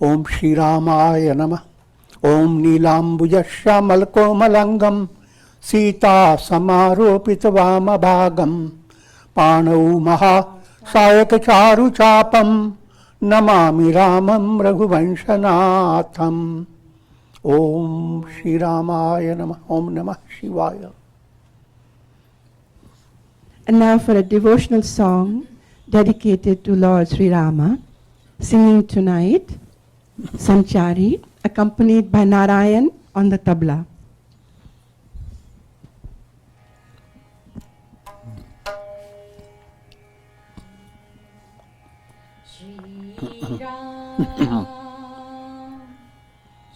Om Shri Ramaya Namah. Om Nilambujasyamalakomalangam Sita Samaropitavama Bhagam Panau Maha Sayaka Charu Chapam Namami Ramam Raghuvanshanatham. Om Shri Ramaya Namah. Om Namah Shivaya. And now for a devotional song dedicated to Lord Sri Rama, singing tonight, Sanchari, accompanied by Narayan on the tabla. Shri Ram,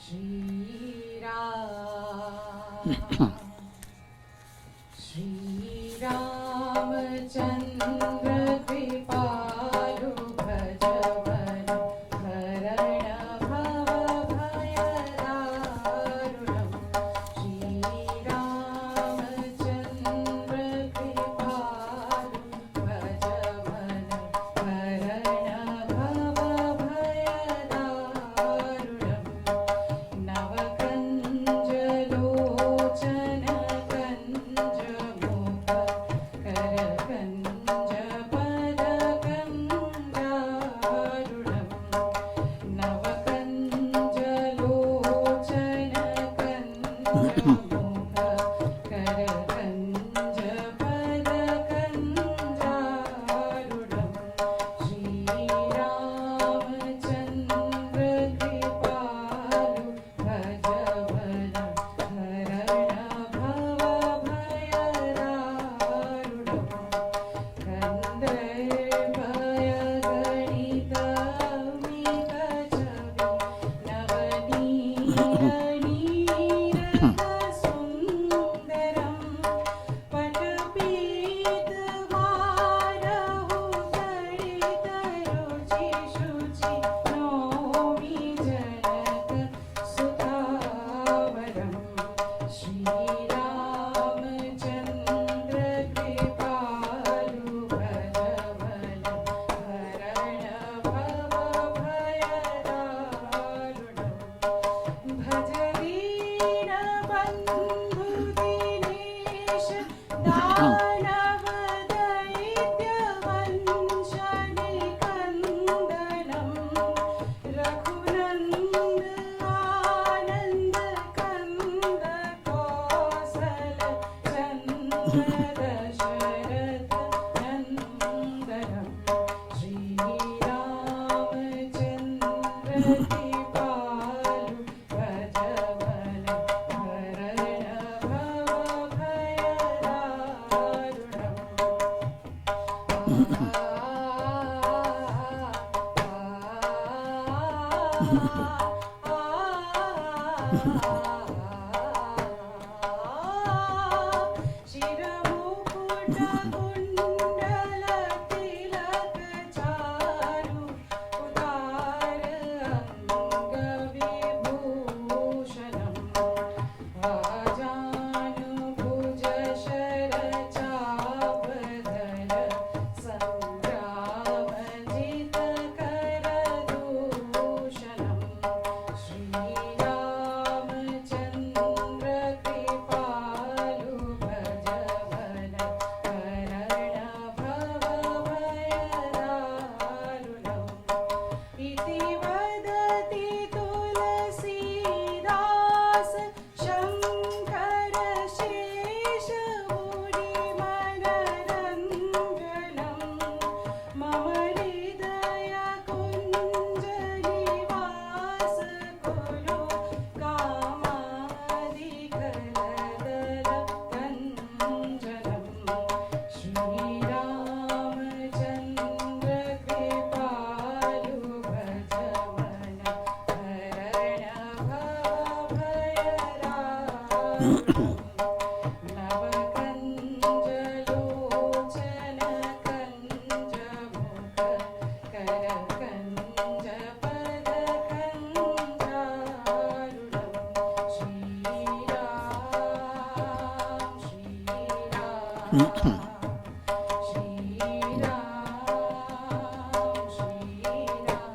Shri Ram, Shri Ram Chandra Kripalu Bhajman Karana Bhava Bhayadaruram. Shri Ram Chandra Kripalu Bhajman Karana Bhava Bhayadaruram. Navakanjalochana Kanjamukha Karakanjapadakangjaruram. Navakanjalochana Kanjamukha Karakanjapadakangjaruram. Shri Ramachandra Kripalu Bhajavana Dharana Bhava Bhayadaruram. Gandharvaya Ganita Mika Chavi Navanira Nirata Sundaram Patapita Varahu Sarita Ruchi Shuchi Nomi Janaka Sutavaram. Shri Ramachandra Kripalu Bhajavana Dharana Bhava Bhayadaruram. Bhajaveena Bandhu Dinesha Danavadaitya Vanshanikandanam Raghunanda Ananda Kanda Kosala Chandra Dasharatha Nandanam. Shri Ramachandra Kripalu Bhajavana Dharana Bhava Bhayadaruram. Shiramukuta Kundala Tilaka Charu Udara Anga Vibhushanam Vajanu Bhuja Shara Chapadara Sangrama Jita Karadushanam. Shri Ramachandra Kripalu Bhajavana Karana Bhava Bhayadaruram. Iti vadati Tulasidas Shankara Shesha Muri Manaranjanam Mama Hridaya Kunjali Vasa Kulu Kamadikaladala Kanjanam. Shri Ramachandra Kripalu Bhajavana Dharana Bhava Bhayadaruram. Navakanjalochana Kanjamukha Karakanjapadakangjaruram. Shri Ram, Shri Ram, Shri Ram, Shri Ram.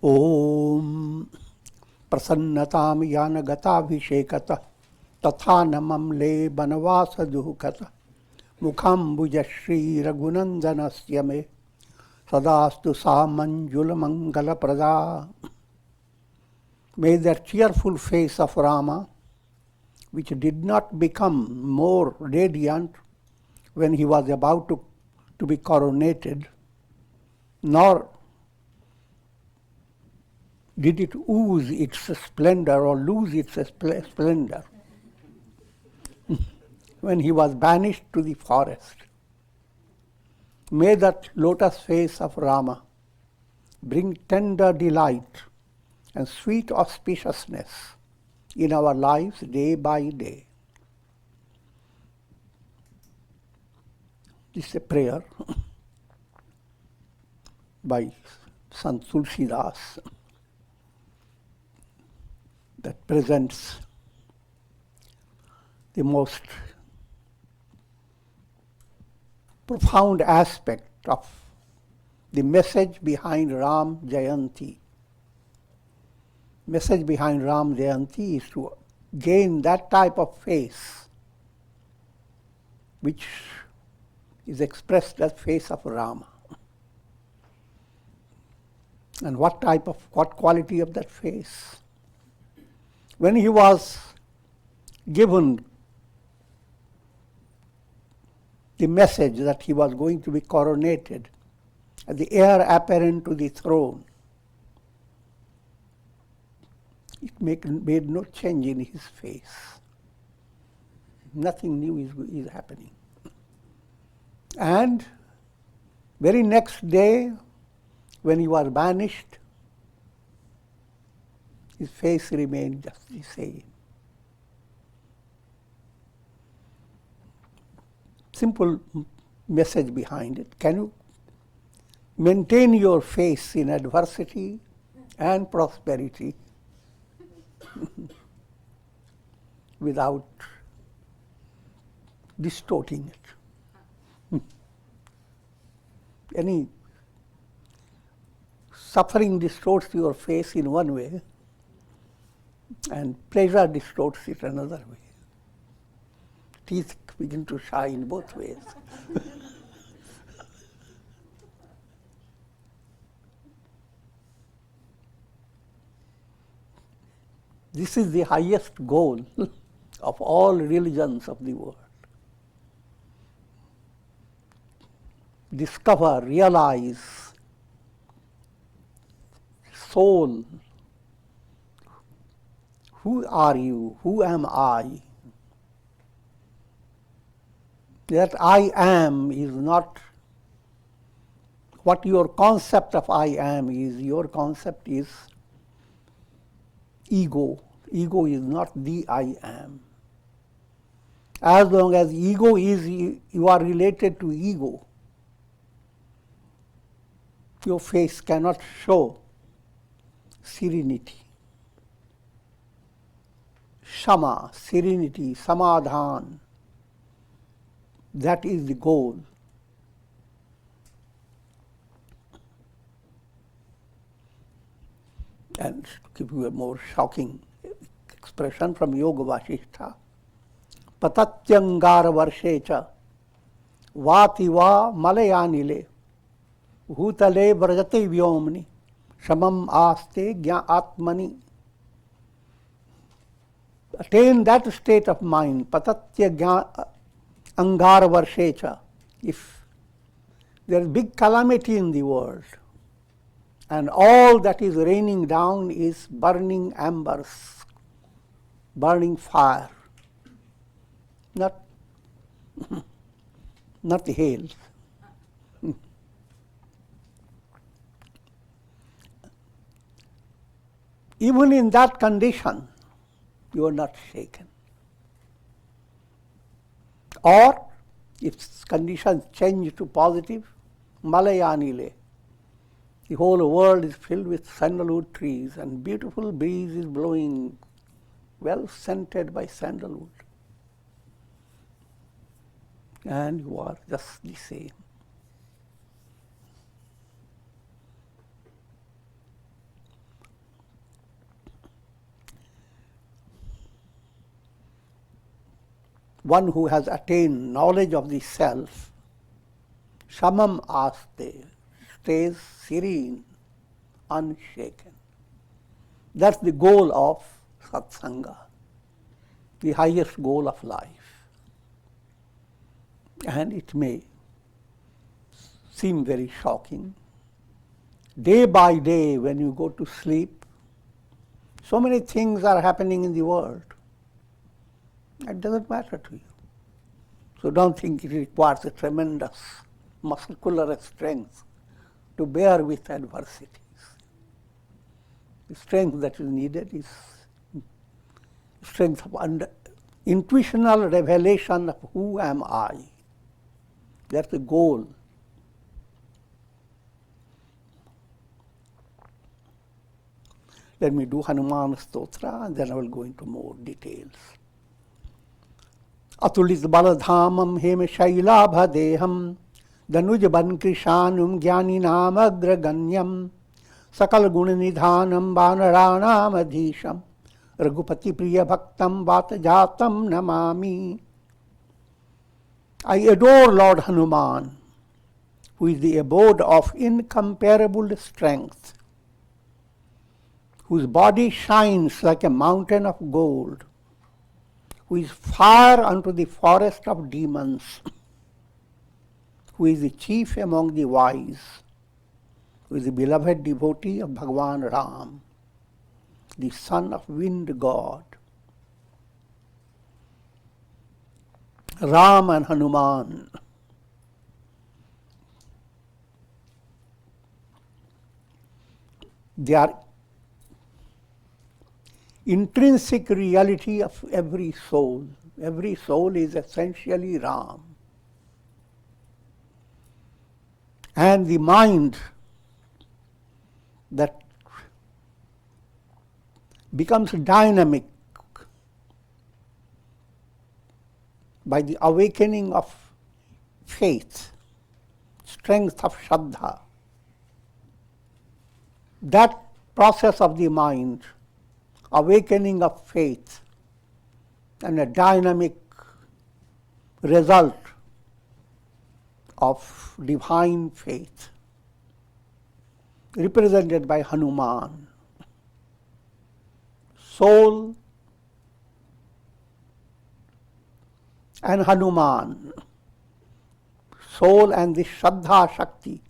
Om Prasannatam Yanagata Vishekata Tathanamam Le Banavasa Duhukata Mukham Bhuja Shri Raghunandanasya Me Sadastu Samanjula Mangala Prada. May that cheerful face of Rama, which did not become more radiant when he was about to be coronated, nor did it ooze its splendor or lose its splendor when he was banished to the forest. May that lotus face of Rama bring tender delight and sweet auspiciousness in our lives day by day. This is a prayer by Sant Tulsidas that presents the most profound aspect of the message behind Ram Jayanti. Message behind Ram Jayanti is to gain that type of face which is expressed as face of Rama. And what quality of that face? When he was given the message that he was going to be coronated as the heir apparent to the throne, it made no change in his face. Nothing new is happening. And very next day, when he was banished, his face remained just the same. Simple message behind it. Can you maintain your face in adversity and prosperity without distorting it? Any suffering distorts your face in one way, and pleasure distorts it another way. Teeth begin to shine both ways. This is the highest goal of all religions of the world. Discover, realize, soul. Who are you? Who am I? That I am is not what your concept of I am is. Your concept is ego. Ego is not the I am. As long as ego is, you are related to ego, your face cannot show serenity. Shama, serenity, samadhan, that is the goal. And to give you a more shocking expression from Yoga Vasishtha, Patatyangara Varshecha Vati va Malayanile Bhutale Vrajate Vyomni Shamam Aste Gya Atmani. Attain that state of mind, Patatya Angara Varshecha. If there is big calamity in the world, and all that is raining down is burning embers, burning fire, not hail. Even in that condition, you are not shaken. Or, if conditions change to positive, Malayanile, the whole world is filled with sandalwood trees and beautiful breeze is blowing, well scented by sandalwood. And you are just the same. one who has attained knowledge of the self, samam aste, stays serene, unshaken. That's the goal of satsanga, the highest goal of life. And it may seem very shocking. Day by day, when you go to sleep, so many things are happening in the world. It doesn't matter to you. So don't think it requires a tremendous muscular strength to bear with adversities. The strength that is needed is strength of intuitional revelation of who am I. That's the goal. Let me do Hanuman Stotra and then I will go into more details. Atulit baladhamam hema shailabhadeham danuj bankrishanum jnaninam agraganyam sakal gunanidhanam vanaranam adhisham raghupati priya bhaktam vatajatam namami. I adore Lord Hanuman, who is the abode of incomparable strength, whose body shines like a mountain of gold, who is far unto the forest of demons, who is the chief among the wise, who is the beloved devotee of Bhagwan Ram, the son of wind god. Ram and Hanuman, they are intrinsic reality of every soul. Every soul is essentially Ram. And the mind that becomes dynamic by the awakening of faith, strength of Shraddha. That process of the mind, awakening of faith, and a dynamic result of divine faith, represented by Hanuman. Soul and Hanuman, soul and the Shraddha Shakti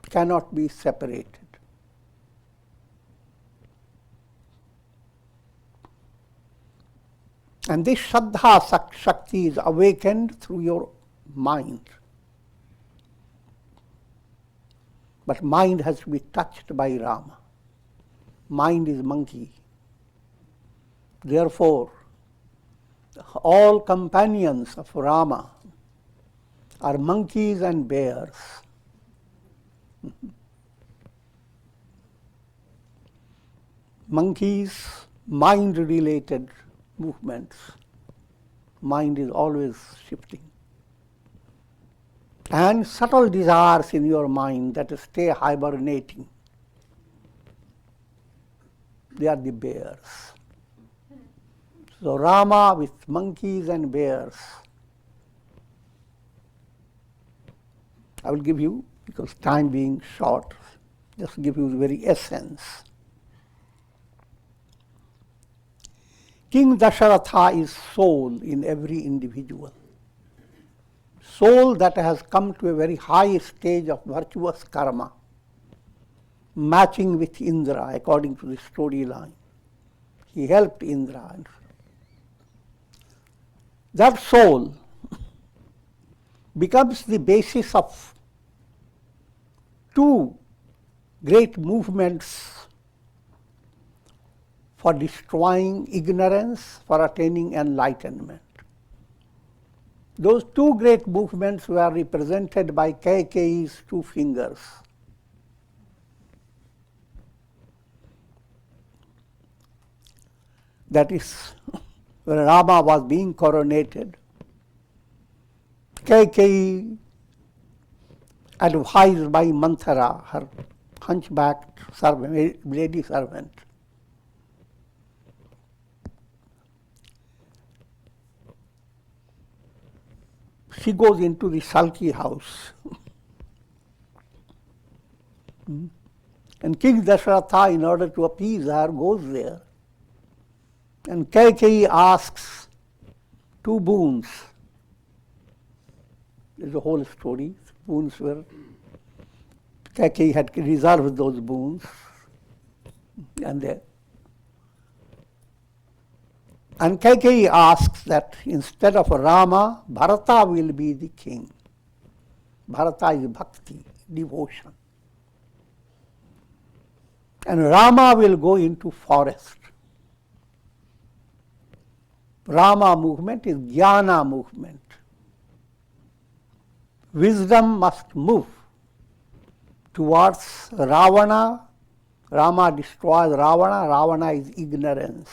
cannot be separated. And this Shraddha Shakti is awakened through your mind. But mind has to be touched by Rama. Mind is monkey. Therefore, all companions of Rama are monkeys and bears. Monkeys, mind-related movements. Mind is always shifting. And subtle desires in your mind that stay hibernating. They are the bears. So Rama with monkeys and bears. I will give you, because time being short, just give you the very essence. King Dasharatha is soul in every individual. Soul that has come to a very high stage of virtuous karma, matching with Indra according to the storyline. He helped Indra. That soul becomes the basis of two great movements for destroying ignorance, for attaining enlightenment. Those two great movements were represented by Kaikeyi's two fingers. That is, when Rama was being coronated, Kaikeyi, advised by Manthara, her hunchbacked servant, lady servant, she goes into the sulky house. And King Dasharatha, in order to appease her, goes there. And Kaikeyi asks two boons. There's a whole story. Boons were, Kaikeyi had reserved those boons. And Kaikeyi asks that instead of Rama, Bharata will be the king. Bharata is bhakti, devotion. And Rama will go into forest. Rama movement is jnana movement. Wisdom must move towards Ravana. Rama destroys Ravana. Ravana is ignorance.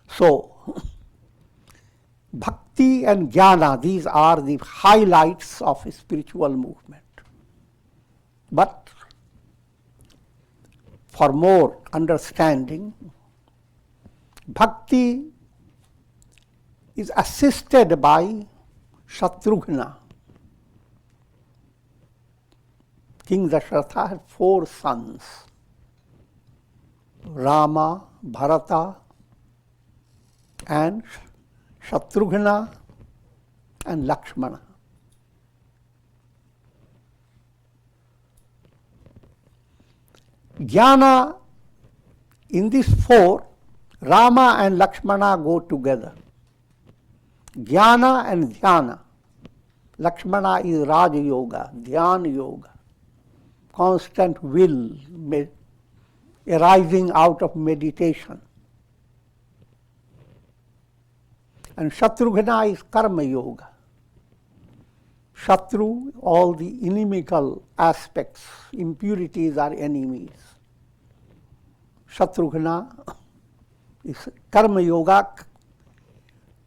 So, bhakti and jnana, these are the highlights of a spiritual movement. But for more understanding, bhakti is assisted by Shatrughna. King Dasharatha had 4 sons: Rama, Bharata, and Shatrughna and Lakshmana. Jnana, in these 4, Rama and Lakshmana go together. Jnana and dhyana. Lakshmana is Raja Yoga, Dhyana Yoga, constant will arising out of meditation. And Shatrughna is Karma Yoga. Shatru, all the inimical aspects, impurities are enemies. Shatrughna is Karma Yoga.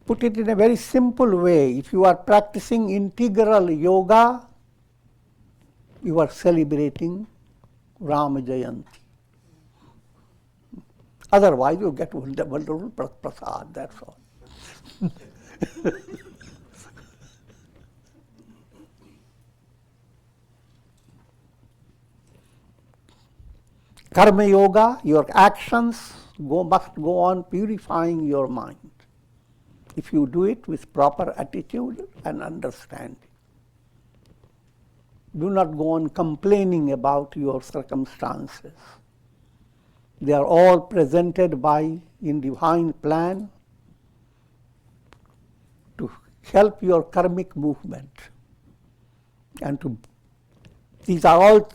Put it in a very simple way. If you are practicing integral yoga, you are celebrating Rama Jayanti. Otherwise, you get wonderful prasad, that's all. Karma Yoga, your actions must go on purifying your mind. If you do it with proper attitude and understanding. Do not go on complaining about your circumstances. They are all presented in divine plan to help your karmic movement. And these are all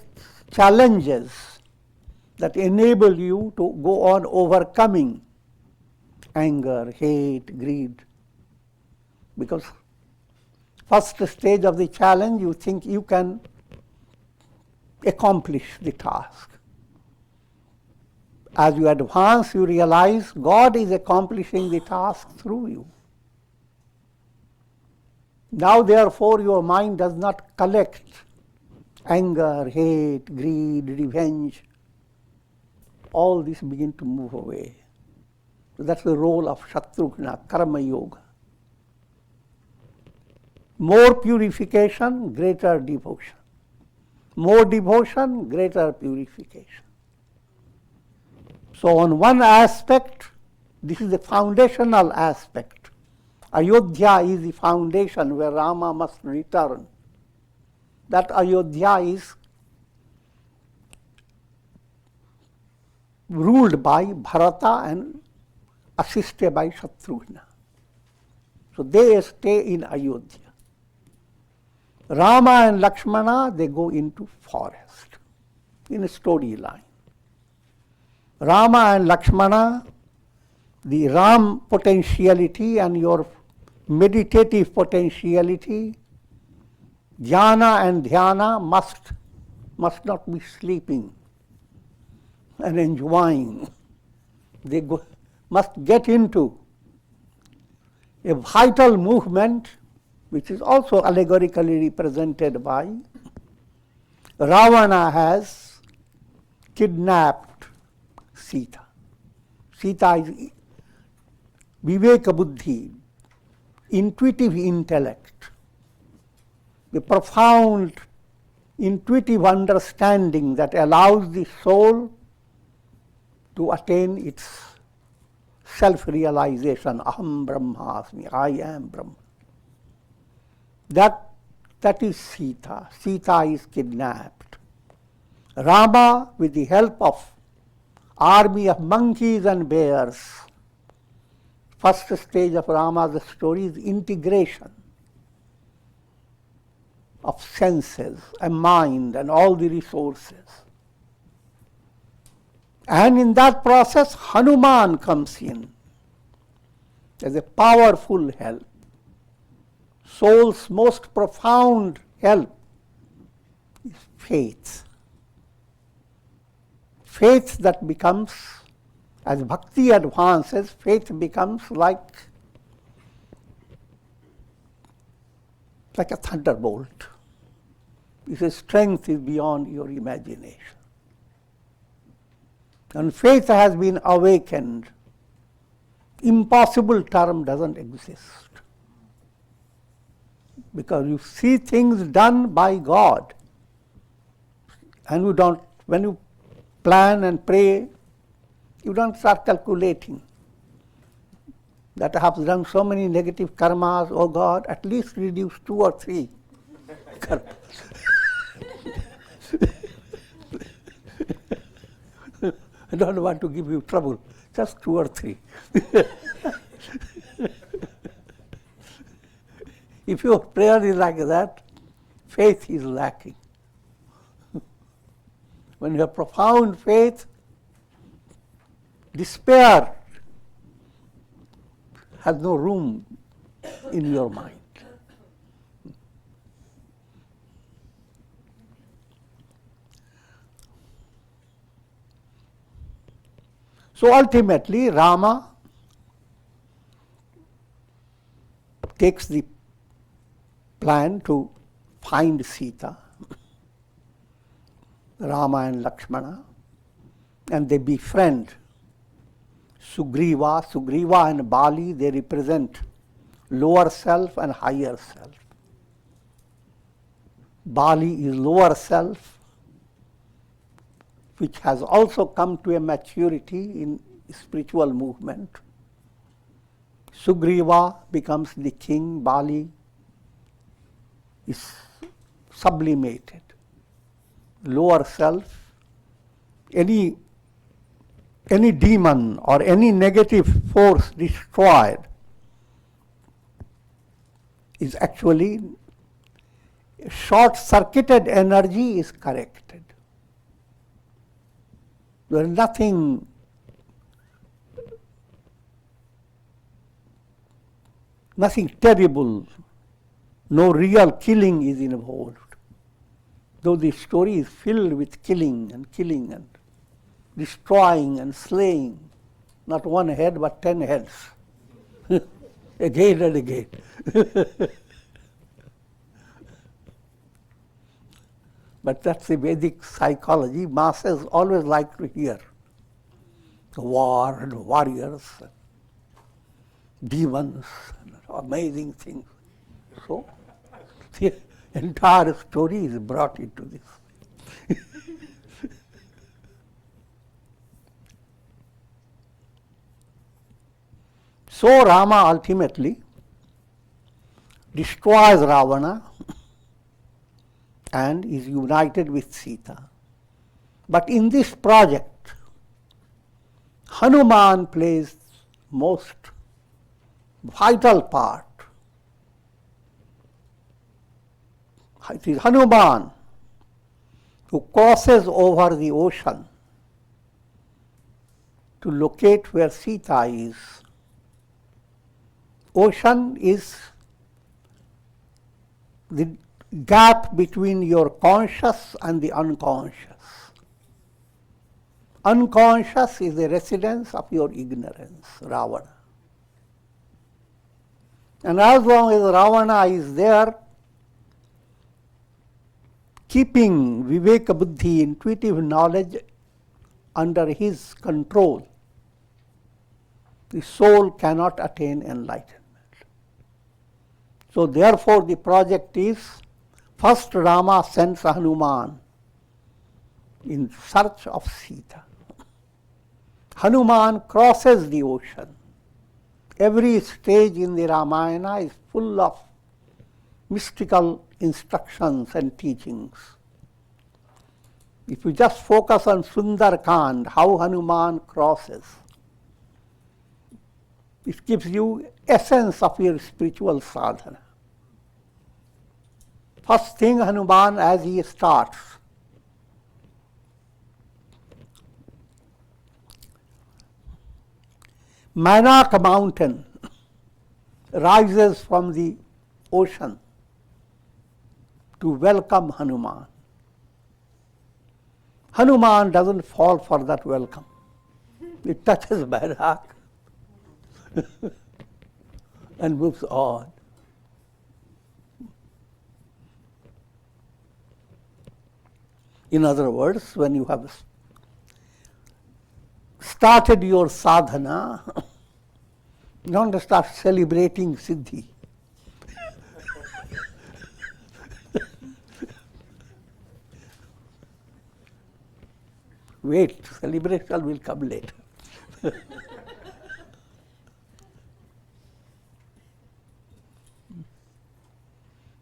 challenges that enable you to go on overcoming anger, hate, greed. Because first stage of the challenge, you think you can accomplish the task. As you advance, you realize God is accomplishing the task through you. Now, therefore, your mind does not collect anger, hate, greed, revenge. All this begin to move away. So that's the role of Shatrughna, Karma Yoga. More purification, greater devotion. More devotion, greater purification. So on one aspect, this is the foundational aspect. Ayodhya is the foundation where Rama must return. That Ayodhya is ruled by Bharata and assisted by Shatrughna. So they stay in Ayodhya. Rama and Lakshmana, they go into forest in a storyline. Rama and Lakshmana, the Ram potentiality and your meditative potentiality, jnana and dhyana must not be sleeping and enjoying. They must get into a vital movement, which is also allegorically represented by Ravana has kidnapped Sita. Sita is Viveka Buddhi, intuitive intellect, the profound intuitive understanding that allows the soul to attain its self-realization. Aham Brahmasmi, I am Brahman. That is Sita. Sita is kidnapped. Rama, with the help of army of monkeys and bears, first stage of Rama's story is integration of senses and mind and all the resources. And in that process, Hanuman comes in as a powerful help. Soul's most profound help is faith. Faith that becomes, as bhakti advances, faith becomes like a thunderbolt. Its strength is beyond your imagination. And faith has been awakened. Impossible term doesn't exist. Because you see things done by God. And when you plan and pray, you don't start calculating that I have done so many negative karmas, oh God, at least reduce 2 or 3 karmas. I don't want to give you trouble, just 2 or 3. If your prayer is like that, faith is lacking. When you have profound faith, despair has no room in your mind. So ultimately, Rama takes the plan to find Sita, Rama and Lakshmana, and they befriend Sugriva. Sugriva and Bali, they represent lower self and higher self. Bali is lower self, which has also come to a maturity in spiritual movement. Sugriva becomes the king, Bali is sublimated. Lower self, any demon or any negative force destroyed is actually short-circuited energy is corrected. There is nothing terrible, no real killing is involved. Though the story is filled with killing and destroying and slaying, not 1 head but 10 heads, again and again. But that's the Vedic psychology. Masses always like to hear war and warriors, and demons, and amazing things. So the entire story is brought into this. So Rama ultimately destroys Ravana and is united with Sita. But in this project, Hanuman plays most vital part. It is Hanuman who crosses over the ocean to locate where Sita is. Ocean is the gap between your conscious and the unconscious. Unconscious is the residence of your ignorance, Ravana. And as long as Ravana is there, keeping Viveka Buddhi, intuitive knowledge, under his control, the soul cannot attain enlightenment. So therefore the project is, first Rama sends Hanuman in search of Sita. Hanuman crosses the ocean. Every stage in the Ramayana is full of mystical instructions and teachings. If you just focus on Sundarkand, how Hanuman crosses, it gives you essence of your spiritual sadhana. First thing, Hanuman, as he starts, Manak mountain rises from the ocean to welcome Hanuman. Hanuman doesn't fall for that welcome. It touches Manak and moves on. In other words, when you have started your sadhana, don't start celebrating Siddhi. Wait, celebration will come later.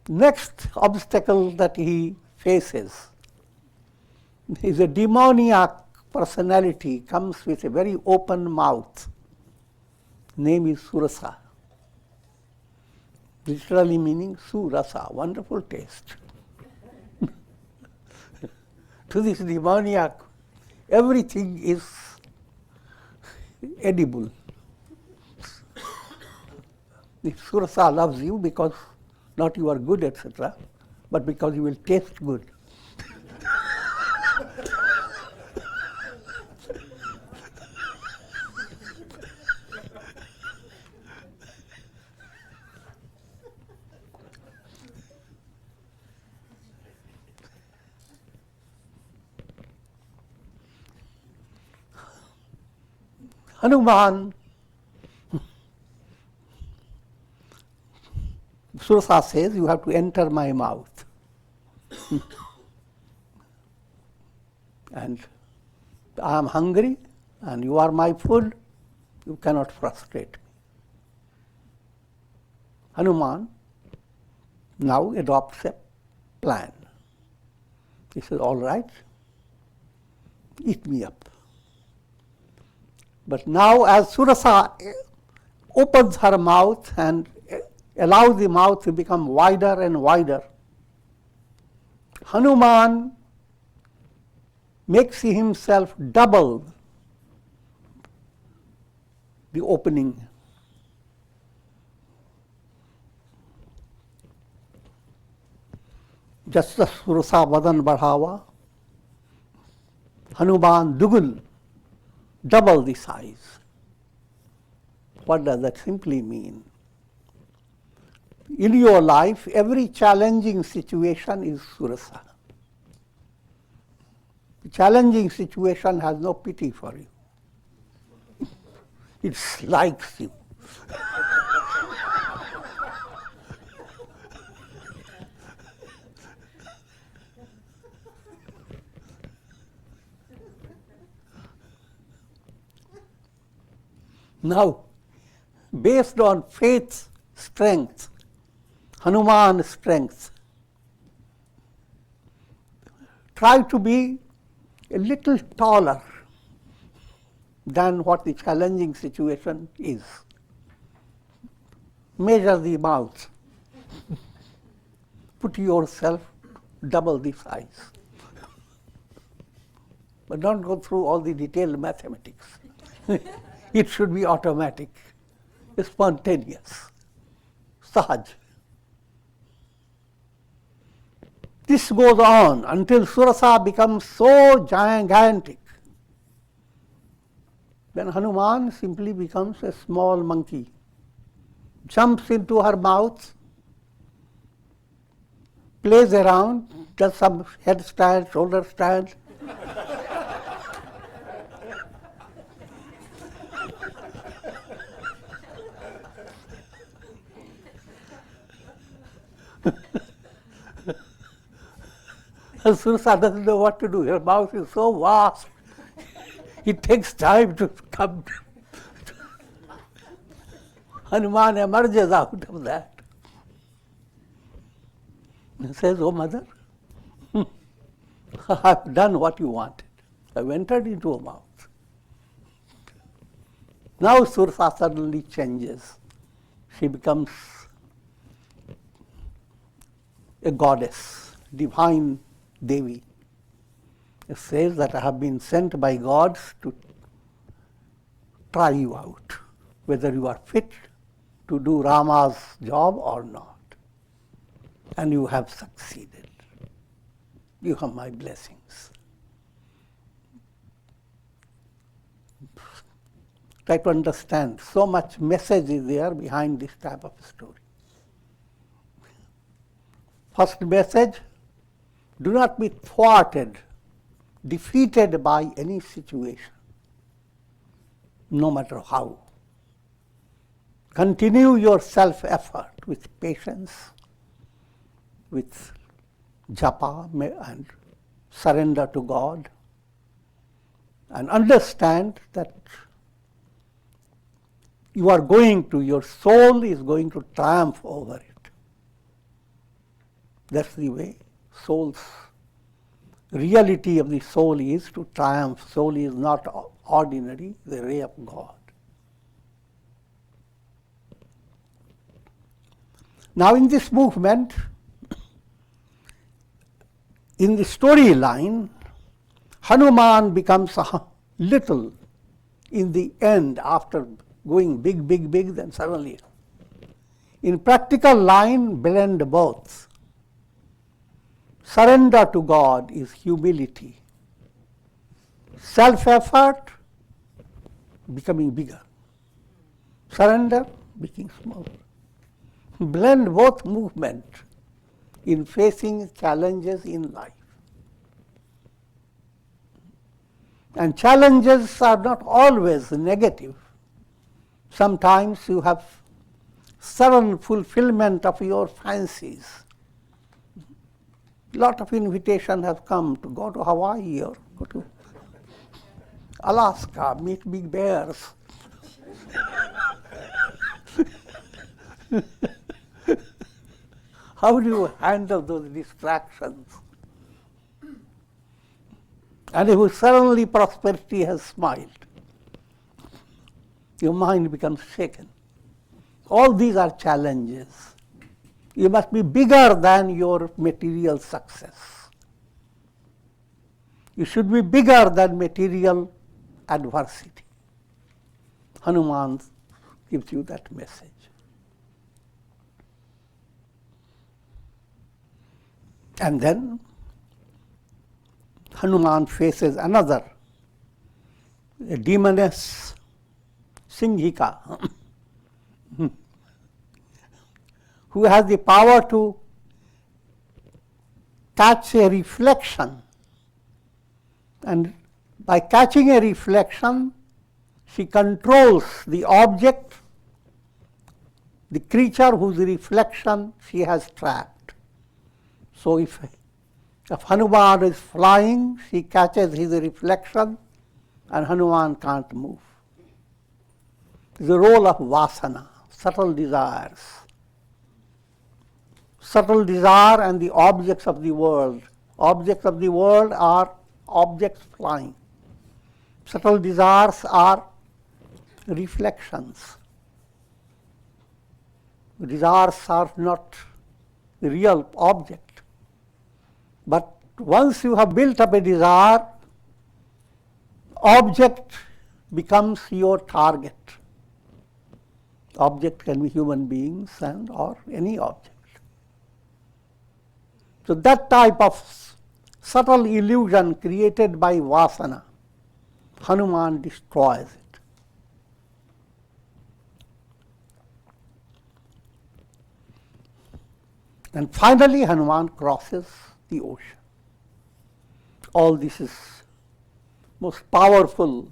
Next obstacle that he faces is a demoniac personality, comes with a very open mouth. Name is Surasa. Literally meaning Surasa, wonderful taste. To this demoniac, everything is edible. If Surasa loves you because not you are good, etc., but because you will taste good. Hanuman, Surasa says, you have to enter my mouth. And I am hungry, and you are my food, you cannot frustrate me. Hanuman now adopts a plan. He says, all right, eat me up. But now as Surasa opens her mouth and allows the mouth to become wider and wider, Hanuman makes himself double the opening. Just as Surasa Vadan Badhawa, Hanuman Dugun, double the size. What does that simply mean? In your life, every challenging situation is Surasa. The challenging situation has no pity for you. It likes you. Now, based on faith's strength, Hanuman's strength, try to be a little taller than what the challenging situation is. Measure the mouth. Put yourself double the size. But don't go through all the detailed mathematics. It should be automatic, spontaneous, sahaj. This goes on until Surasa becomes so gigantic. Then Hanuman simply becomes a small monkey, jumps into her mouth, plays around, does some headstand, shoulder stand. Sursa doesn't know what to do. Her mouth is so vast. It takes time to come. Hanuman emerges out of that and says, "Oh mother, I've done what you wanted. I've entered into a mouth." Now Sursa suddenly changes. She becomes a goddess, divine Devi. It says that I have been sent by gods to try you out, whether you are fit to do Rama's job or not. And you have succeeded. You have my blessings. Try to understand. So much message is there behind this type of story. First message, do not be thwarted, defeated by any situation, no matter how. Continue your self-effort with patience, with japa and surrender to God, and understand that your soul is going to triumph over it. That's the way reality of the soul is to triumph. Soul is not ordinary, the ray of God. Now in this movement, in the storyline, Hanuman becomes a little in the end after going big, big, big, then suddenly. In practical line, blend both. Surrender to God is humility. Self-effort, becoming bigger. Surrender, becoming smaller. Blend both movement in facing challenges in life. And challenges are not always negative. Sometimes you have sudden fulfillment of your fancies. Lot of invitation have come to go to Hawaii or go to Alaska, meet big bears. How do you handle those distractions? And if suddenly prosperity has smiled, your mind becomes shaken. All these are challenges. You must be bigger than your material success. You should be bigger than material adversity. Hanuman gives you that message. And then Hanuman faces another, a demoness, Singhika, who has the power to catch a reflection. And by catching a reflection, she controls the object, the creature whose reflection she has trapped. So if Hanuman is flying, she catches his reflection and Hanuman can't move. The role of vasana, subtle desires. Subtle desire and the objects of the world. Objects of the world are objects flying. Subtle desires are reflections. Desires are not the real object. But once you have built up a desire, object becomes your target. Object can be human beings and or any object. So that type of subtle illusion created by vasana, Hanuman destroys it. And finally Hanuman crosses the ocean. All this is most powerful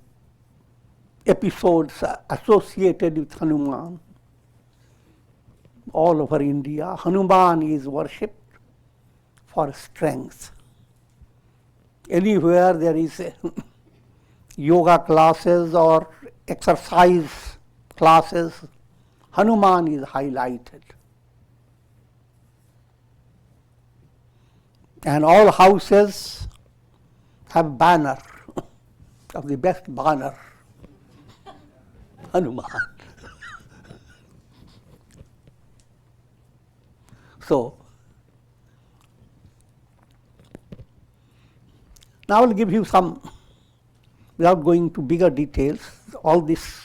episodes associated with Hanuman. All over India, Hanuman is worshipped for strength. Anywhere there is yoga classes or exercise classes, Hanuman is highlighted. And all houses have banner of the best banner, Hanuman. So, now I'll give you some, without going to bigger details, all this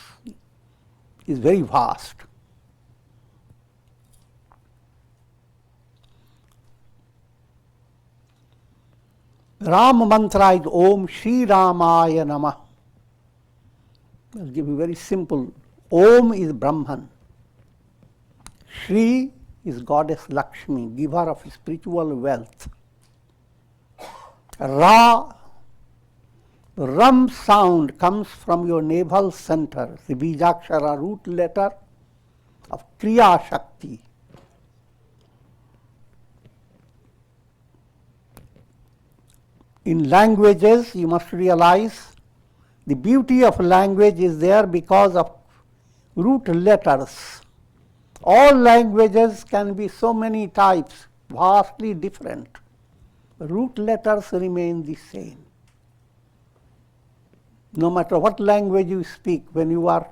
is very vast. Ram mantra is Om Shri Ramaya Namah. I'll give you very simple. Om is Brahman. Shri is Goddess Lakshmi, giver of spiritual wealth. Ram sound comes from your navel center, the Bijakshara root letter of Kriya Shakti. In languages, you must realize the beauty of language is there because of root letters. All languages can be so many types, vastly different. Root letters remain the same. No matter what language you speak, when you are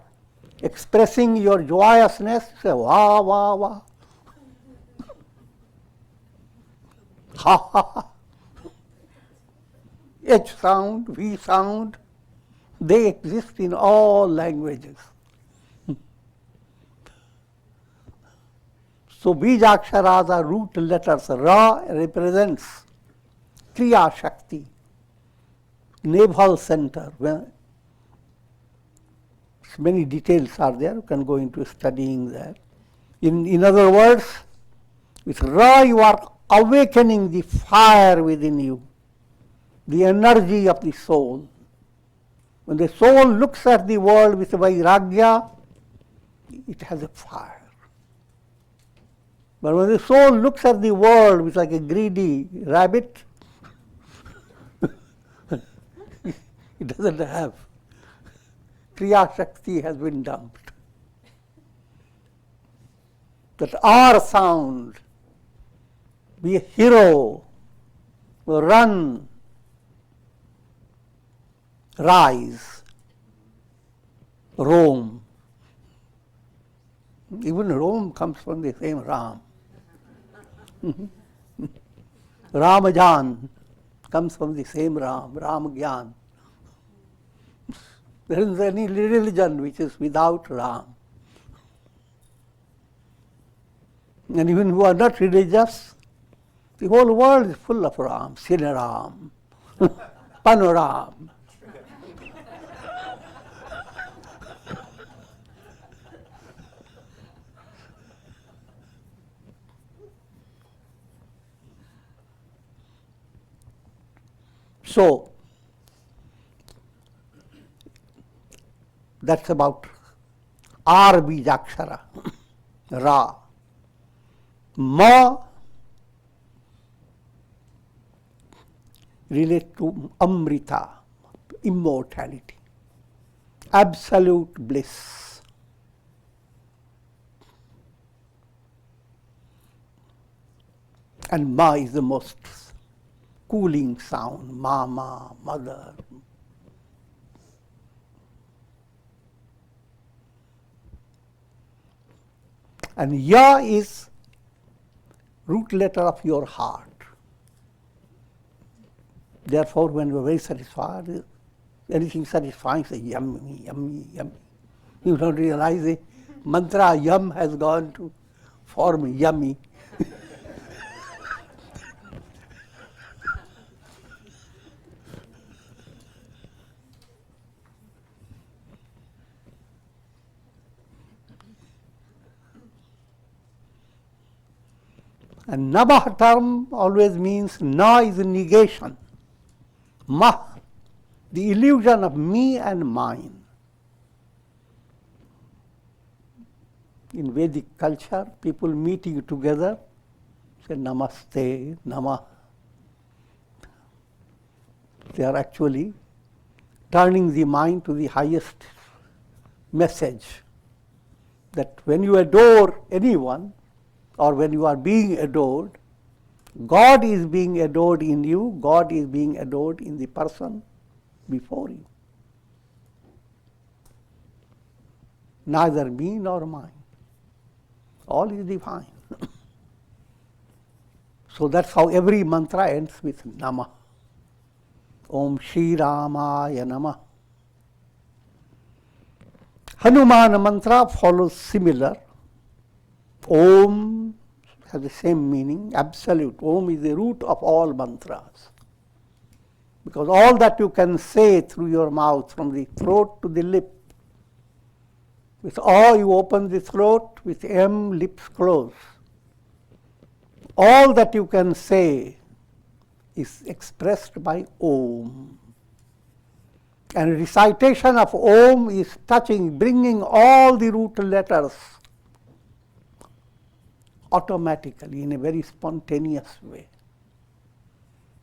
expressing your joyousness, say wah, wah, wah. Ha, ha, ha. H sound, V sound, they exist in all languages. So Bijaksharas are root letters. Ra represents Kriya Shakti, navel center. Many details are there, you can go into studying that. In other words, with Ra you are awakening the fire within you, the energy of the soul. When the soul looks at the world with Vairagya, it has a fire. But when the soul looks at the world with like a greedy rabbit, it doesn't have. Kriya Shakti has been dumped. That R sound, be a hero, run, rise, roam. Even Rome comes from the same Ram. Ramajan comes from the same Ram, Ramagyan. There isn't any religion which is without Ram. And even who are not religious, the whole world is full of Ram, Sinaram, Panoram. So, that's about R Bijakshara, Ra. Ma relates to Amrita, immortality, absolute bliss. And Ma is the most cooling sound, mama, mother. And Ya is root letter of your heart. Therefore, when you are very satisfied, anything satisfying, say yummy, yummy, yummy. You don't realize the mantra yum has gone to form yummy. And Namah term always means Na is a negation. Ma, the illusion of me and mine. In Vedic culture, people meeting together say Namaste, Namah. They are actually turning the mind to the highest message, that when you adore anyone or when you are being adored, God is being adored in you, God is being adored in the person before you. Neither me nor mine. All is divine. So that's how every mantra ends with Nama. Om Shri Ramaya Namah. Hanuman mantra follows similar. Om has the same meaning, absolute. Om is the root of all mantras. Because all that you can say through your mouth, from the throat to the lip, with O you open the throat, with M lips close. All that you can say is expressed by Om. And recitation of Om is touching, bringing all the root letters automatically in a very spontaneous way.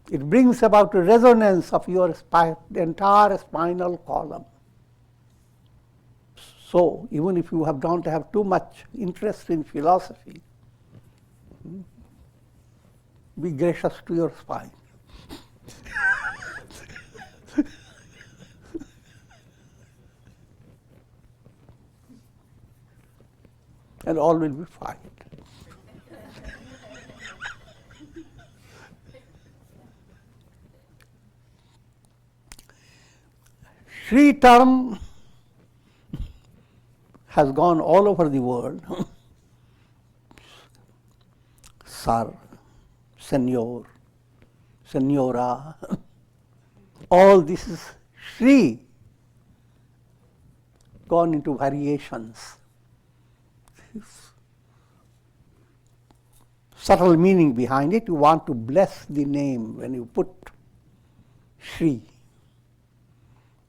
It brings about a resonance of your entire spinal column. So, even if you don't have too much interest in philosophy, be gracious to your spine. And all will be fine. Shri term has gone all over the world. Sir, Senor, Senora, all this is Shri, gone into variations. Subtle meaning behind it. You want to bless the name when you put Shri.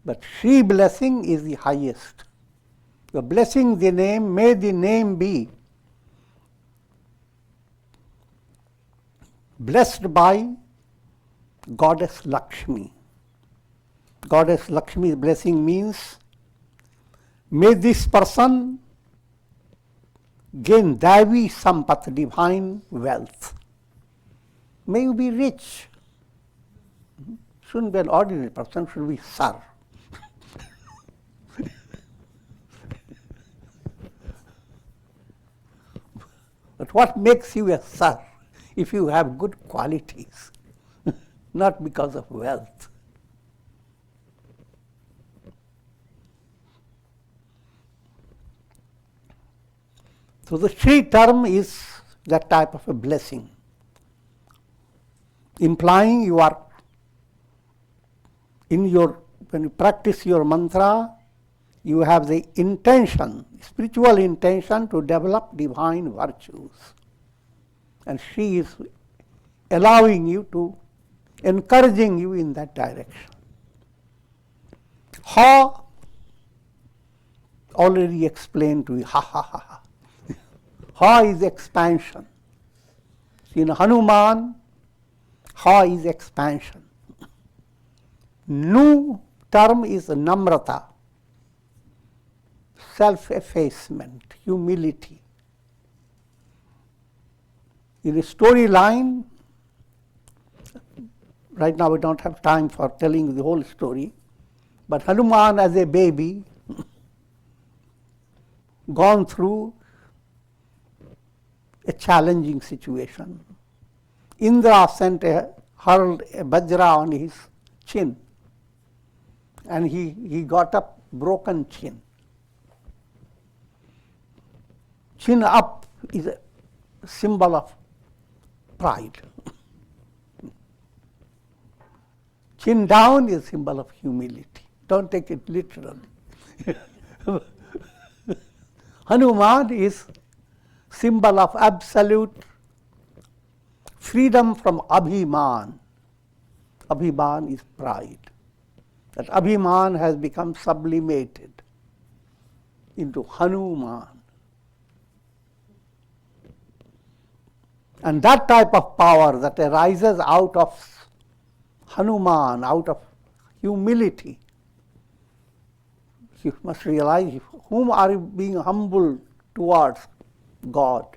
But Shri blessing is the highest. You are blessing the name, may the name be blessed by Goddess Lakshmi. Goddess Lakshmi's blessing means, may this person gain Davi Sampat, divine wealth. May you be rich. Shouldn't be an ordinary person, should be Sir. But what makes you a Sir? If you have good qualities, not because of wealth. So the Shri term is that type of a blessing, implying you are when you practice your mantra, you have the intention, spiritual intention to develop divine virtues. And she is allowing you to, encouraging you in that direction. Ha, already explained to you, ha ha ha ha. Ha is expansion. In Hanuman, Ha is expansion. Nu term is namrata, self-effacement, humility. In a storyline, right now we don't have time for telling the whole story, but Hanuman as a baby, gone through a challenging situation. Indra hurled a Vajra on his chin, and he got up broken chin. Chin up is a symbol of pride. Chin down is a symbol of humility. Don't take it literally. Hanuman is symbol of absolute freedom from Abhiman. Abhiman is pride. That Abhiman has become sublimated into Hanuman. And that type of power that arises out of Hanuman, out of humility. You must realize whom are you being humble towards? God.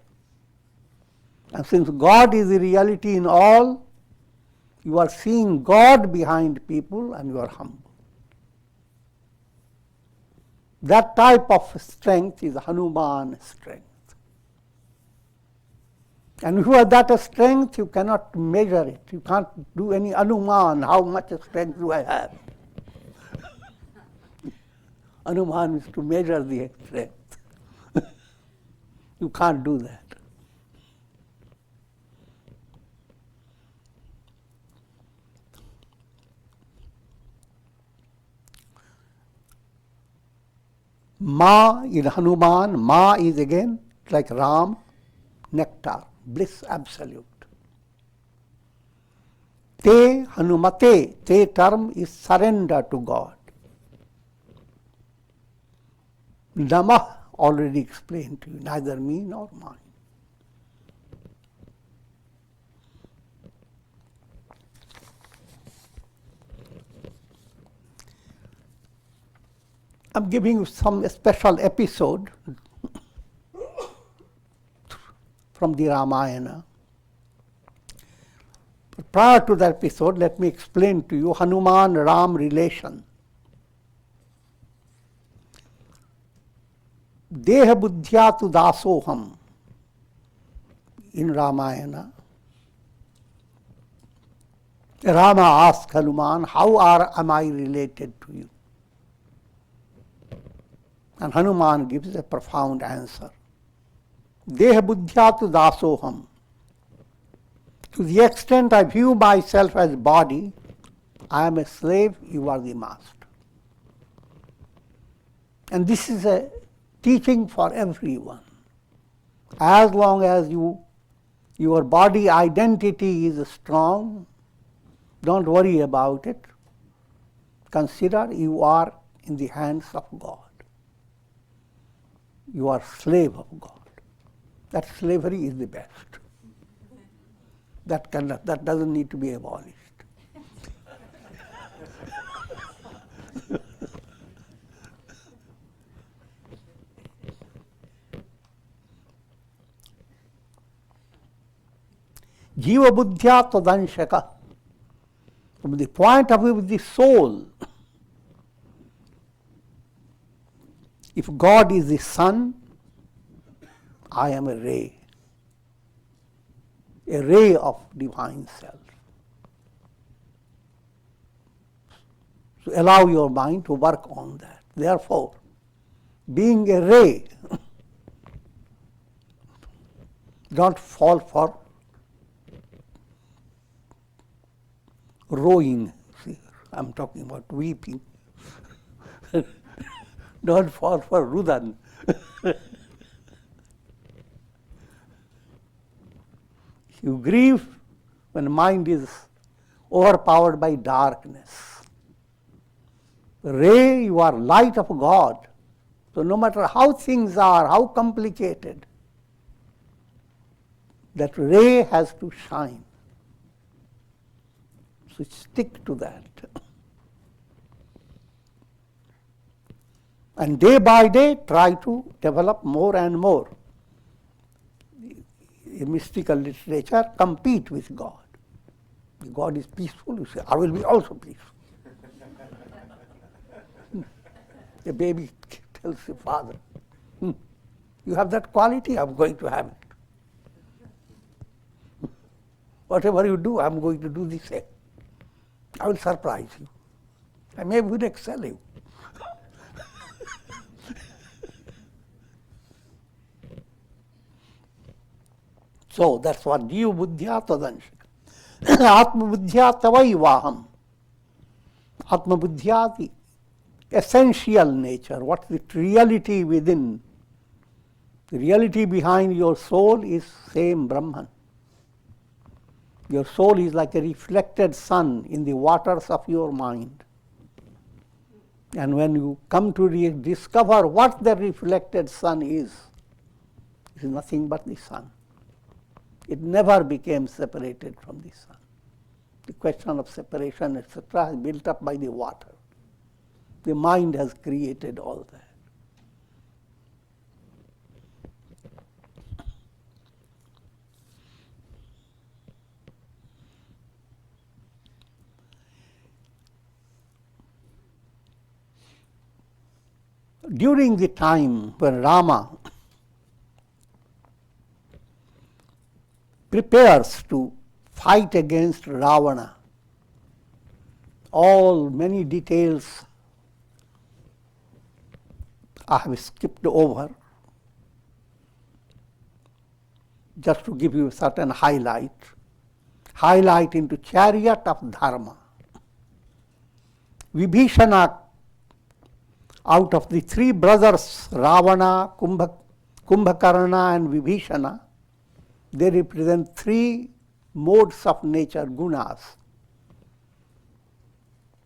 And since God is the reality in all, you are seeing God behind people and you are humble. That type of strength is Hanuman strength. And if you have that strength, you cannot measure it. You can't do any Hanuman, how much strength do I have? Hanuman is to measure the strength. You can't do that. Ma in Hanuman, Ma is again like Ram, nectar, bliss absolute. Te Hanumate, Te term is surrender to God. Namah already explained to you, neither me nor mine. I'm giving you some special episode from the Ramayana. But prior to that episode, let me explain to you Hanuman-Ram relation. Deha buddhya tu dasoham in Ramayana. Rama asks Hanuman, how am I related to you? And Hanuman gives a profound answer. Deha buddhya tu dasoham. To the extent I view myself as body, I am a slave, you are the master. And this is a teaching for everyone. As long as your body identity is strong, don't worry about it. Consider you are in the hands of God. You are slave of God. That slavery is the best. That doesn't need to be abolished. Jiva buddhya tadanshaka. From the point of view of the soul, if God is the sun, I am a ray of divine self. So allow your mind to work on that. Therefore, being a ray, don't fall for rowing. See, I'm talking about weeping. Don't fall for Rudan. You grieve when mind is overpowered by darkness. Ray, you are light of God. So no matter how things are, how complicated, that ray has to shine. So stick to that. And day by day, try to develop more and more. In mystical literature, compete with God. If God is peaceful, you say, I will be also peaceful. A baby tells the father, you have that quality, I'm going to have it. Whatever you do, I'm going to do the same. I will surprise you. I may even excel you. So that's what Jiva buddhya tadanshika. Atma buddhya tavaivaham. Atma buddhya, the essential nature, what's the reality within. The reality behind your soul is same Brahman. Your soul is like a reflected sun in the waters of your mind. And when you come to discover what the reflected sun is, it is nothing but the sun. It never became separated from the sun. The question of separation, etc., is built up by the water. The mind has created all that. During the time when Rama prepares to fight against Ravana, many details I have skipped over just to give you a certain highlight into chariot of dharma. Vibhishana, out of the three brothers, Ravana, Kumbhakarna and Vibhishana, they represent three modes of nature, gunas.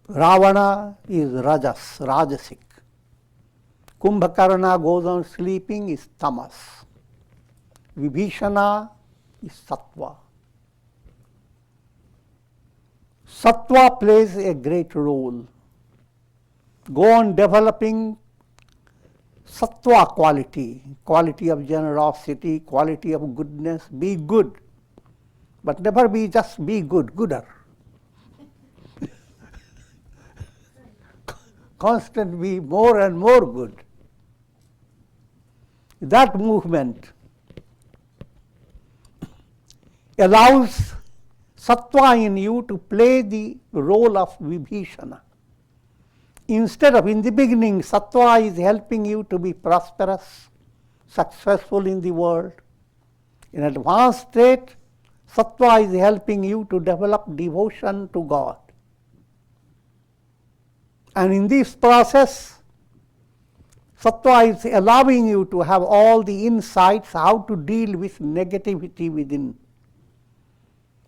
Ravana is rajas, rajasic. Kumbhakarna goes on sleeping, is tamas. Vibhishana is sattva. Sattva plays a great role. Go on developing sattva quality of generosity, quality of goodness. Be good, but never be gooder. Constant be more and more good. That movement allows sattva in you to play the role of Vibhishana. Instead of, in the beginning, sattva is helping you to be prosperous, successful in the world. In advanced state, sattva is helping you to develop devotion to God. And in this process, sattva is allowing you to have all the insights how to deal with negativity within.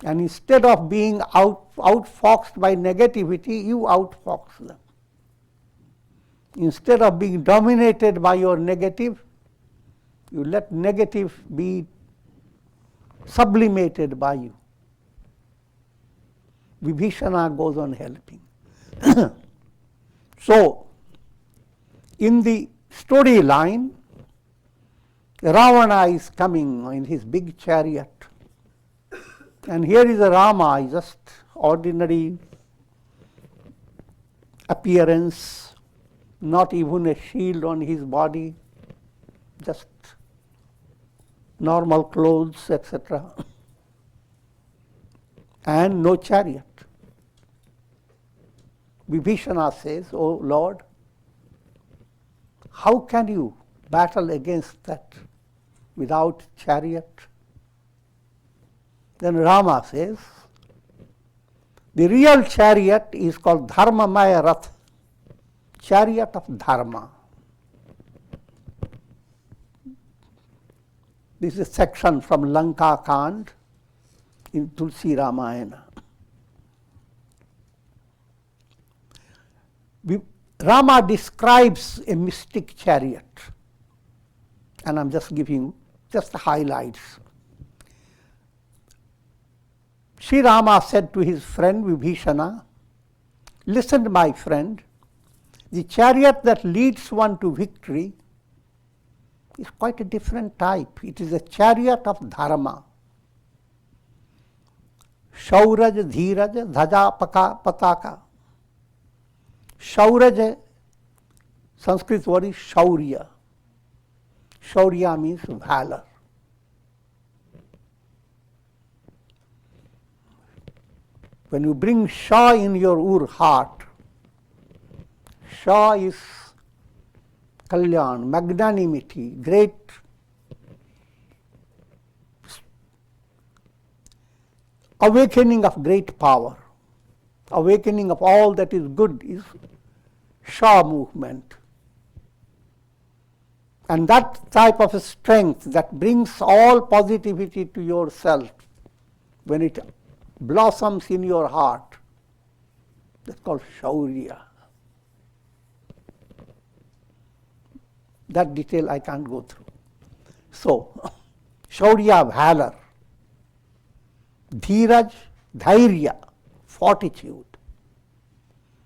And instead of being outfoxed by negativity, you outfox them. Instead of being dominated by your negative, you let negative be sublimated by you. Vibhishana goes on helping. So, in the storyline, Ravana is coming in his big chariot. And here is a Rama, just ordinary appearance, not even a shield on his body, just normal clothes, etc. And no chariot. Vibhishana says, "Oh Lord, how can you battle against that without chariot?" Then Rama says, the real chariot is called Dharmamaya Rath, chariot of Dharma. This is a section from Lanka Kand in Tulsi Ramayana. Rama describes a mystic chariot, and I'm just giving just the highlights. Shri Rama said to his friend Vibhishana, "Listen, my friend, the chariot that leads one to victory is quite a different type. It is a chariot of dharma. Shauraj, Dhiraj, Dhaja, Pataka. Shauraj, Sanskrit word is Shaurya. Shaurya means valor. When you bring Shah in your heart, Shah is Kalyan, magnanimity, great awakening of great power, awakening of all that is good is Shah movement. And that type of a strength that brings all positivity to yourself, when it blossoms in your heart, that's called Shaurya. That detail I can't go through. So, Shaurya, valor. Dhiraj, dhairya, fortitude.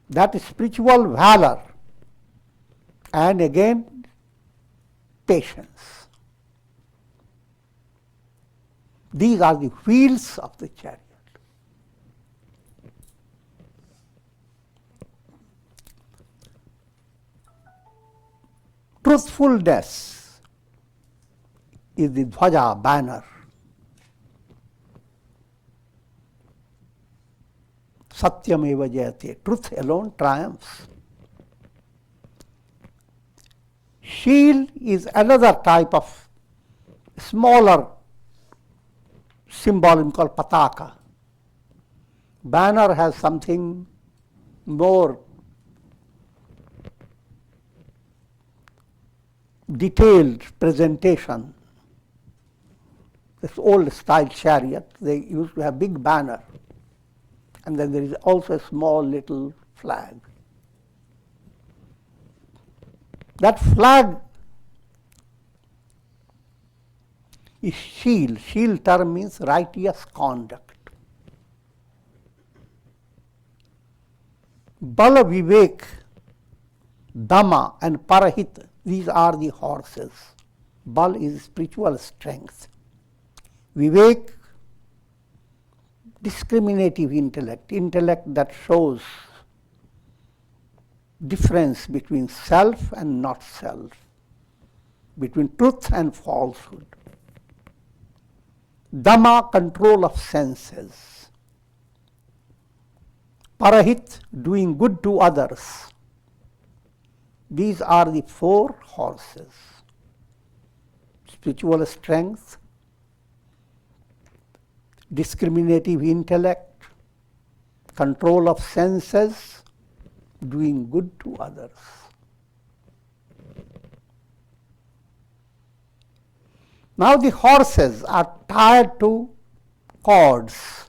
That is spiritual valor. And again, patience. These are the wheels of the chariot. Truthfulness is the dhwaja, banner. Satyameva jayate. Truth alone triumphs. Shield is another type of smaller symbolism called pataka. Banner has something more detailed presentation. This old style chariot, they used to have big banner. And then there is also a small little flag. That flag is shield. Shield term means righteous conduct. Bala, Vivek, Dhamma and Parahit, these are the horses. Bal is spiritual strength. Vivek, discriminative intellect, intellect that shows difference between self and not self, between truth and falsehood. Dhamma, control of senses. Parahit, doing good to others. These are the four horses. Spiritual strength, discriminative intellect, control of senses, doing good to others. Now the horses are tied to cords,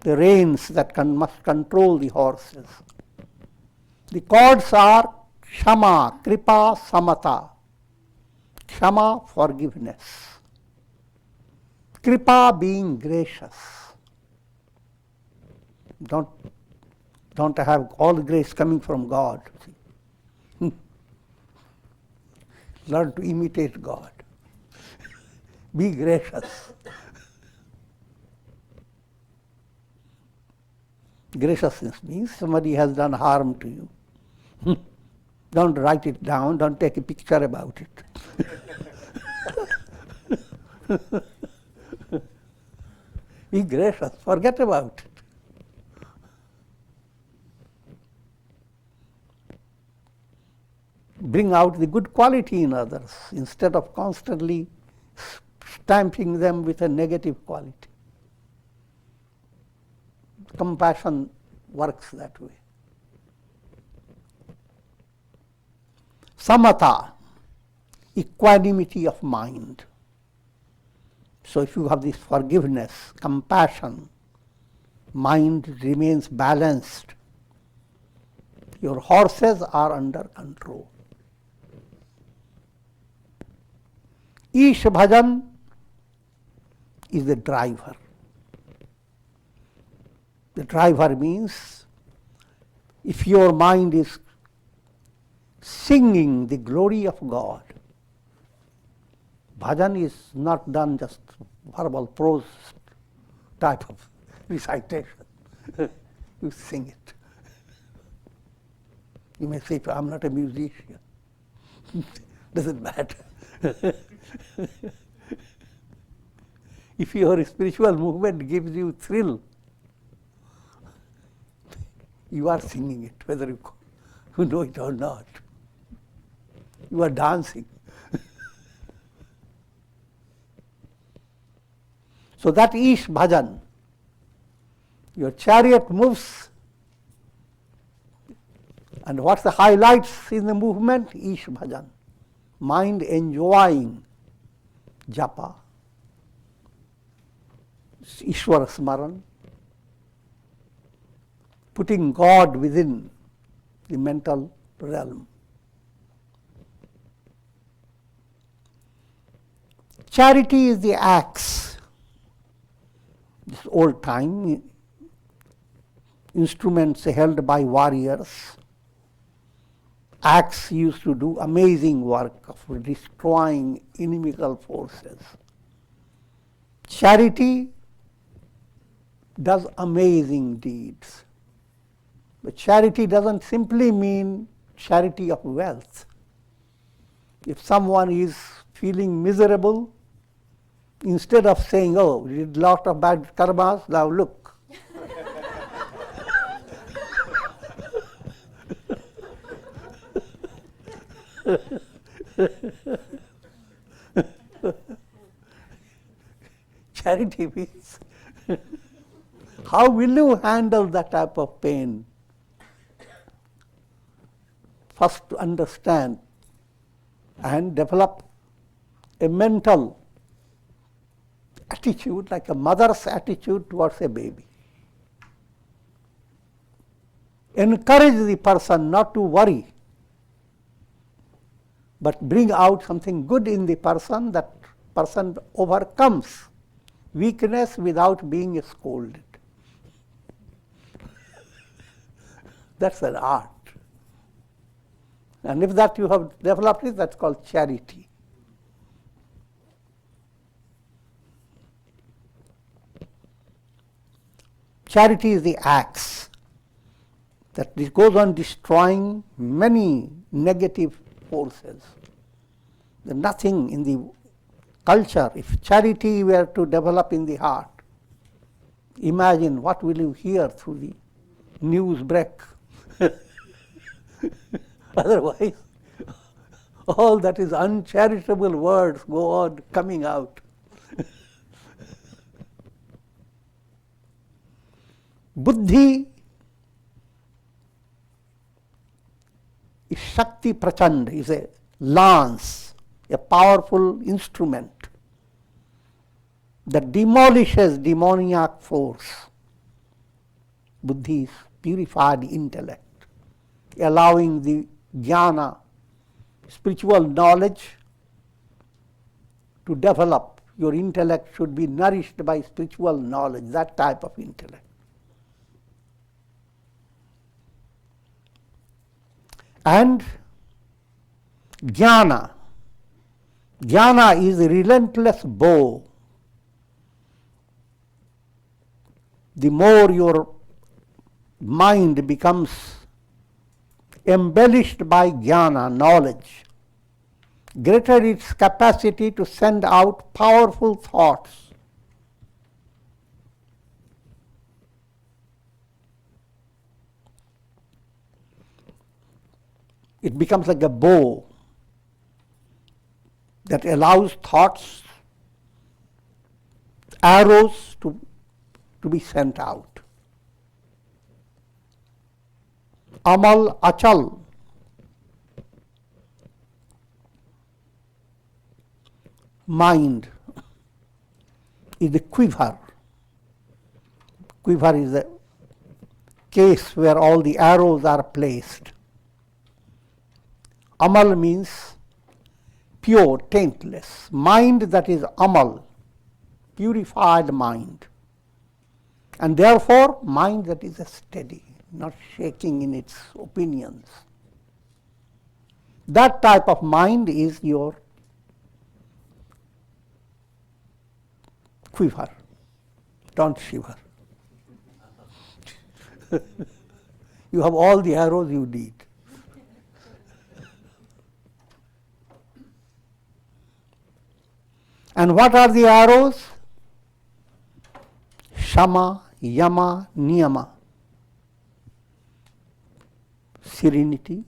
the reins that must control the horses. The cords are Kshama, Kripa, Samata. Kshama, forgiveness. Kripa, being gracious. Don't have all grace coming from God. Learn to imitate God. Be gracious. Graciousness means somebody has done harm to you. Don't write it down, don't take a picture about it. Be gracious, forget about it. Bring out the good quality in others instead of constantly stamping them with a negative quality. Compassion works that way. Samata, equanimity of mind. So if you have this forgiveness, compassion, mind remains balanced. Your horses are under control. Ish Bhajan is the driver. The driver means if your mind is singing the glory of God, bhajan is not done just verbal prose type of recitation. You sing it. You may say, I'm not a musician. Doesn't matter. If your spiritual movement gives you thrill, you are singing it, whether you know it or not. You are dancing. So that Ish Bhajan, your chariot moves, and what's the highlights in the movement? Ish Bhajan, mind enjoying japa, Ishwara Smaran, putting God within the mental realm. Charity is the axe. This old time, instruments held by warriors. Axe used to do amazing work of destroying inimical forces. Charity does amazing deeds. But charity doesn't simply mean charity of wealth. If someone is feeling miserable, instead of saying, oh, you did a lot of bad karmas, now look. Charity means, how will you handle that type of pain? First, to understand and develop a mental attitude, like a mother's attitude towards a baby. Encourage the person not to worry, but bring out something good in the person, that person overcomes weakness without being scolded. That's an art. And if that you have developed it, that's called charity. Charity is the axe that goes on destroying many negative forces. There's nothing in the culture. If charity were to develop in the heart, imagine what will you hear through the news break. Otherwise, all that is uncharitable words go on coming out. Buddhi is Shakti Prachand, is a lance, a powerful instrument that demolishes demoniac force. Buddhi is purified intellect, allowing the jnana, spiritual knowledge, to develop. Your intellect should be nourished by spiritual knowledge, that type of intellect. And jnana. Jnana is a relentless bow. The more your mind becomes embellished by jnana, knowledge, greater its capacity to send out powerful thoughts. It becomes like a bow that allows thoughts, arrows to be sent out. Amal Achal. Mind is the quiver. Quiver is a case where all the arrows are placed. Amal means pure, taintless. Mind that is amal, purified mind. And therefore, mind that is steady, not shaking in its opinions. That type of mind is your quiver. Don't shiver. You have all the arrows you need. And what are the arrows? Shama, Yama, Niyama. Serenity.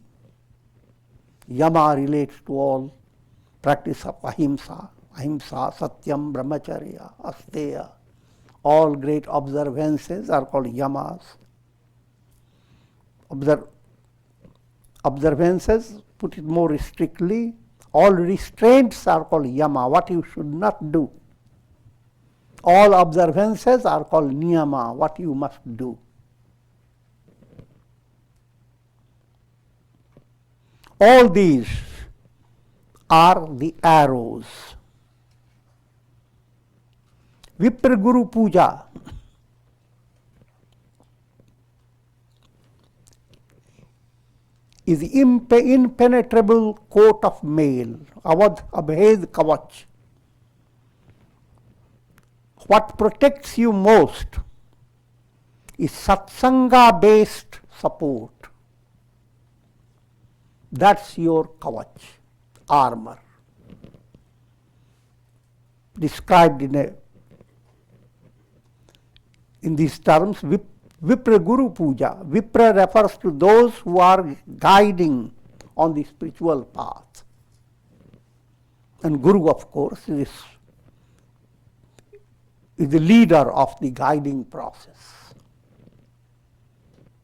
Yama relates to all practice of ahimsa. Ahimsa, Satyam, Brahmacharya, Asteya. All great observances are called yamas. Observances, put it more strictly, all restraints are called yama, what you should not do. All observances are called niyama, what you must do. All these are the arrows. Vipra Guru Puja. is the impenetrable coat of mail, Avad Abhed Kavach. What protects you most is satsanga based support. That's your kavach, armor. Described in these terms, Vipra Guru Puja. Vipra refers to those who are guiding on the spiritual path. And Guru, of course, is the leader of the guiding process.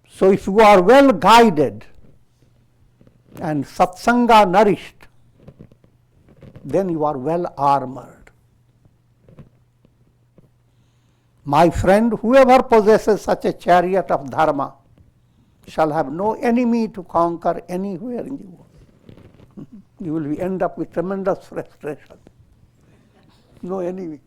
So if you are well guided and satsanga nourished, then you are well armored. My friend, whoever possesses such a chariot of dharma shall have no enemy to conquer anywhere in the world. You will end up with tremendous frustration. No enemy.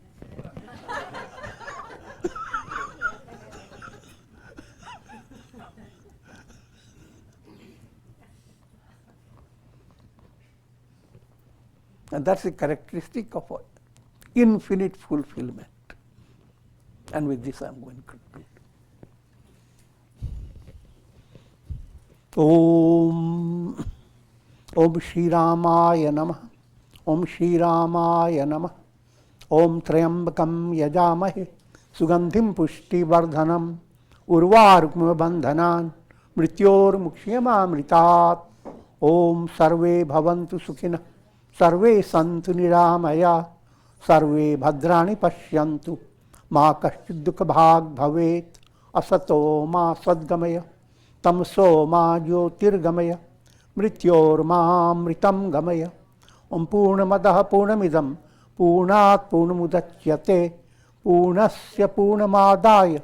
And that's the characteristic of infinite fulfillment. And with this I am going to conclude. Om Shri Ramaya Namah. Om Shri Ramaya Namah. Om Trayambakam Yajamahe. Sugandhim Pushti Vardhanam. Urvarukma Bandhanan. Mrityor Mukshiyama Mritat. Om Sarve Bhavantu Sukhina. Sarve Santu Niramaya. Sarve Bhadrani Pashyantu. Ma kaschid dukha bhag bhavet. Asato ma sadgamaya. Tamso ma jyotirgamaya. Mrityor ma mritam gamaya. Om purnamadaha purnamidam. Purnat purnamudachyate. Purnasya purnamadaya.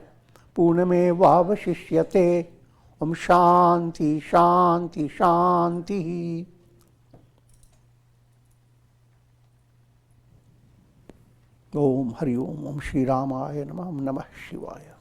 Purnameva vashishyate. Om Shanti Shanti Shanti. Om Hari Om. Om Shri Ramaya Namah. Om Namah Shivaya.